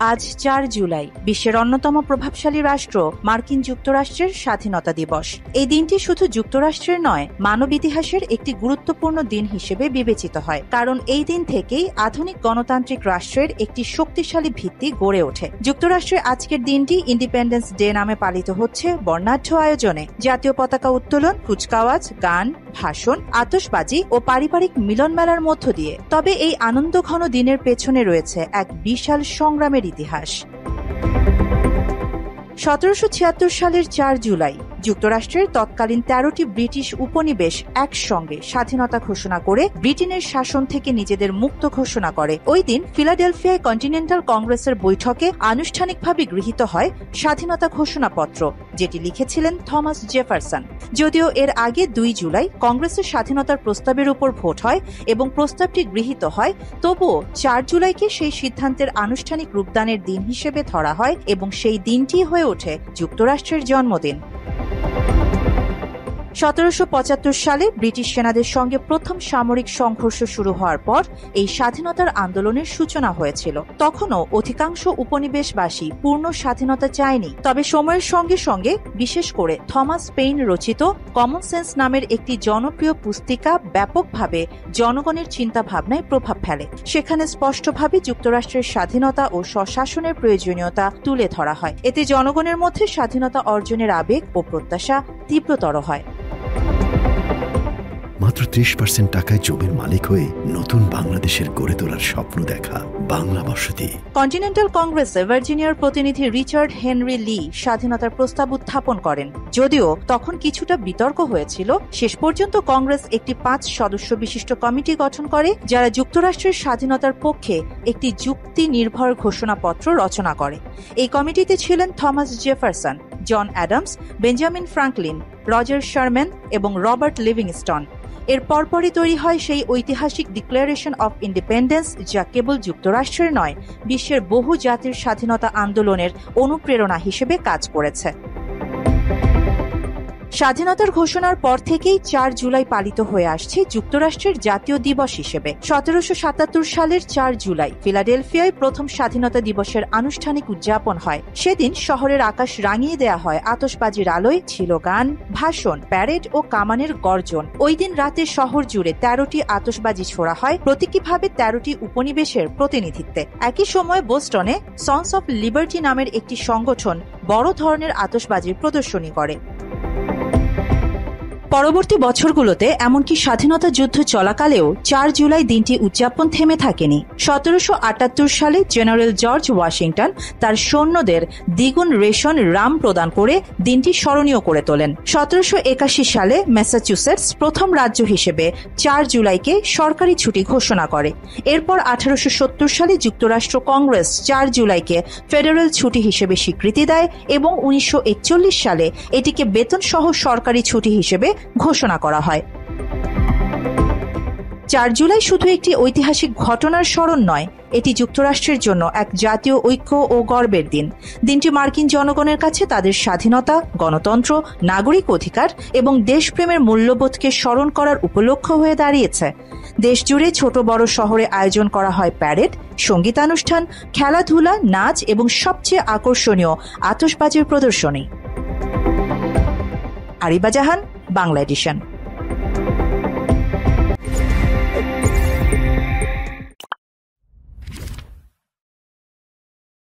আজ ৪ জুলাই বিশ্বের অন্যতম প্রভাবশালী রাষ্ট্র মার্কিন যুক্তরাষ্ট্রের স্বাধীনতা দিবস। এই দিনটি শুধু যুক্তরাষ্ট্রের নয়, মানব ইতিহাসের একটি গুরুত্বপূর্ণ দিন হিসেবে বিবেচিত হয়, কারণ এই দিন থেকেই আধুনিক গণতান্ত্রিক রাষ্ট্রের একটি শক্তিশালী ভিত্তি গড়ে ওঠে। যুক্তরাষ্ট্রের আজকের দিনটি ইন্ডিপেন্ডেন্স ডে নামে পালিত হচ্ছে বর্ণাঢ্য আয়োজনে। জাতীয় পতাকা উত্তোলন, কুচকাওয়াজ, গান, ভাষণ, আতশবাজি ও পারিবারিক মিলনমেলার মধ্য দিয়ে। তবে এই আনন্দঘন দিনের পেছনে রয়েছে এক বিশাল সংগ্রামের ইতিহাস। ১৭৭৬ সালের ৪ জুলাই যুক্তরাষ্ট্রের তৎকালীন ১৩টি ব্রিটিশ উপনিবেশ একসঙ্গে স্বাধীনতা ঘোষণা করে ব্রিটেনের শাসন থেকে নিজেদের মুক্ত ঘোষণা করে। ওই দিন ফিলাডেলফিয়ায় কন্টিনেন্টাল কংগ্রেসের বৈঠকে আনুষ্ঠানিকভাবে গৃহীত হয় স্বাধীনতা ঘোষণাপত্র, যেটি লিখেছিলেন থমাস জেফারসন। যদিও এর আগে ২ জুলাই কংগ্রেসের স্বাধীনতার প্রস্তাবের উপর ভোট হয় এবং প্রস্তাবটি গৃহীত হয়, তবুও ৪ জুলাইকে সেই সিদ্ধান্তের আনুষ্ঠানিক রূপদানের দিন হিসেবে ধরা হয় এবং সেই দিনটি হয়ে ওঠে যুক্তরাষ্ট্রের জন্মদিন। ১৭৭৫ সালে ব্রিটিশ সেনাদের সঙ্গে প্রথম সামরিক সংঘর্ষ শুরু হওয়ার পর এই স্বাধীনতার আন্দোলনের সূচনা হয়েছিল। তখনও অধিকাংশ উপনিবেশবাসী পূর্ণ স্বাধীনতা চায়নি, তবে সময়ের সঙ্গে সঙ্গে বিশেষ করে থমাস পেইন রচিত কমন সেন্স নামের একটি জনপ্রিয় পুস্তিকা ব্যাপকভাবে জনগণের চিন্তাভাবনায় প্রভাব ফেলে। সেখানে স্পষ্টভাবে যুক্তরাষ্ট্রের স্বাধীনতা ও স্বশাসনের প্রয়োজনীয়তা তুলে ধরা হয়। এতে জনগণের মধ্যে স্বাধীনতা অর্জনের আবেগ ও প্রত্যাশা তীব্রতর হয়। মাত্র ৩০% টাকায় জমির মালিক হয়ে নতুন বাংলাদেশের গড়ে তোলার স্বপ্ন দেখা বাংলা বসতি। কন্টিনেন্টাল কংগ্রেসে ভার্জিনিয়ার প্রতিনিধি রিচার্ড হেনরি লি স্বাধীনতার প্রস্তাব উত্থাপন করেন। যদিও তখন কিছুটা বিতর্ক হয়েছিল, শেষ পর্যন্ত কংগ্রেস একটি ৫ সদস্য বিশিষ্ট কমিটি গঠন করে, যারা যুক্তরাষ্ট্রের স্বাধীনতার পক্ষে একটি যুক্তি নির্ভর ঘোষণাপত্র রচনা করে। এই কমিটিতে ছিলেন Thomas Jefferson, John Adams, Benjamin Franklin, Roger Sherman এবং রবার্ট লিভিংস্টন। এর পরপরই তৈরি হয় সেই ঐতিহাসিক ডিক্লারেশন অফ ইন্ডিপেন্ডেন্স, যা কেবল যুক্তরাষ্ট্রের নয়, বিশ্বের বহু জাতির স্বাধীনতা আন্দোলনের অনুপ্রেরণা হিসেবে কাজ করেছে। স্বাধীনতার ঘোষণার পর থেকেই ৪ জুলাই পালিত হয়ে আসছে যুক্তরাষ্ট্রের জাতীয় দিবস হিসেবে। ১৭৭৭ সালের ৪ জুলাই ফিলাডেলফিয়ায় প্রথম স্বাধীনতা দিবসের আনুষ্ঠানিক উদযাপন হয়। সেদিন শহরের আকাশ রাঙিয়ে দেয়া হয় আতশবাজির আলোয়, ছিল গান, ভাষণ, প্যারেড ও কামানের গর্জন। ওই দিন রাতে শহর জুড়ে ১৩টি আতশবাজি ছোড়া হয়, প্রতীকীভাবে ১৩টি উপনিবেশের প্রতিনিধিত্বে। একই সময় বোস্টনে সন্স অফ লিবার্টি নামের একটি সংগঠন বড় ধরনের আতশবাজির প্রদর্শনী করে। পরবর্তী বছরগুলোতে এমনকি স্বাধীনতা যুদ্ধ চলাকালেও ৪ জুলাই দিনটি উদযাপন থেমে থাকেনি। ১৭৭৮ সালে জেনারেল জর্জ ওয়াশিংটন তার সৈন্যদের দ্বিগুণ রেশন রাম প্রদান করে দিনটি স্মরণীয় করে তোলেন। ১৭৮১ সালে ম্যাসাচুসেটস প্রথম রাজ্য হিসেবে ৪ জুলাইকে সরকারি ছুটি ঘোষণা করে। এরপর ১৮৭০ সালে যুক্তরাষ্ট্র কংগ্রেস ৪ জুলাইকে ফেডারেল ছুটি হিসেবে স্বীকৃতি দেয় এবং ১৯৪১ সালে এটিকে বেতনসহ সরকারি ছুটি হিসেবে ঘোষণা করা হয়। ৪ জুলাই শুধু একটি ঐতিহাসিক ঘটনার স্মরণ নয়, এটি যুক্তরাষ্ট্রের জন্য এক জাতীয় ঐক্য ও গর্বের দিন। দিনটি মার্কিন জনগণের কাছে তাদের স্বাধীনতা, গণতন্ত্র, নাগরিক অধিকার এবং দেশপ্রেমের মূল্যবোধকে স্মরণ করার উপলক্ষ হয়ে দাঁড়িয়েছে। দেশজুড়ে ছোট বড় শহরে আয়োজন করা হয় প্যারেড, সঙ্গীতানুষ্ঠান, খেলাধুলা, নাচ এবং সবচেয়ে আকর্ষণীয় আতশবাজির প্রদর্শনী। আরিবা জাহান, বাংলা এডিশন।